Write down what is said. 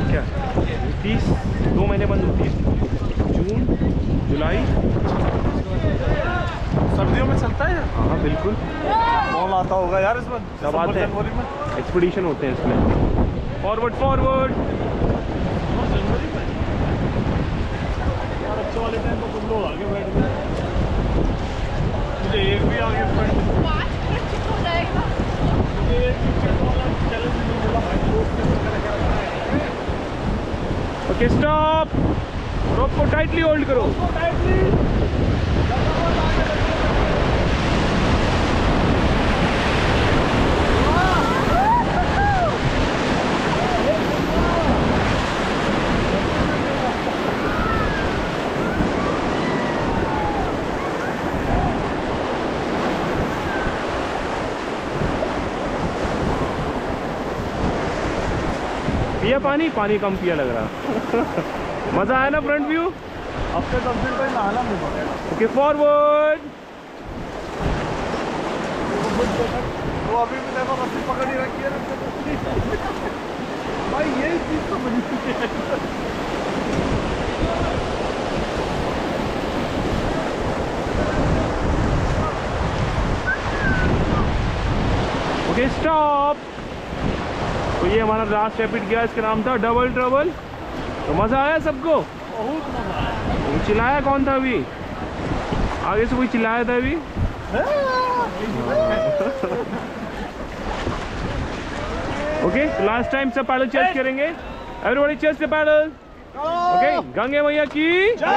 क्या 30 2 महीने बंद होती है, जून जुलाई। सर्दियों में चलता है। हाँ बिल्कुल, कौन आता होगा यार इसमें? सब आते हैं, जनवरी में एक्सपीडिशन होते हैं इसमें। Forward forward. जनवरी में यार अच्छे वाले टाइम तो कुछ लोग आगे बैठ गए। मुझे एक भी आगे बैठ हो जाएगा। मुझे एक टिकट वाला चैलेंज नहीं मिला भाई, दोस्त के साथ करके रखा है। ओके स्टॉप, रोप को टाइटली होल्ड करो। पिया पानी, पानी कम पिया लग रहा। मजा आया ना फ्रंट व्यू? हफ्ते 10 दिन का ही नहाना नहीं पड़ेगा। Okay forward. तो अभी भी देखो रस्सी पकड़ी रखी है भाई, यही चीज तो बनी है। Okay stop. तो ये हमारा लास्ट रैपिड गया, इसका नाम था डबल ट्रबल। तो मजा आया सबको? बहुत मजा आया। तो चिल्लाया कौन था अभी? आगे से कोई चिल्लाया था अभी? ओके लास्ट टाइम सब पैडल चेस्ट करेंगे। Everybody chest the paddle. Okay Gange मैया की जय।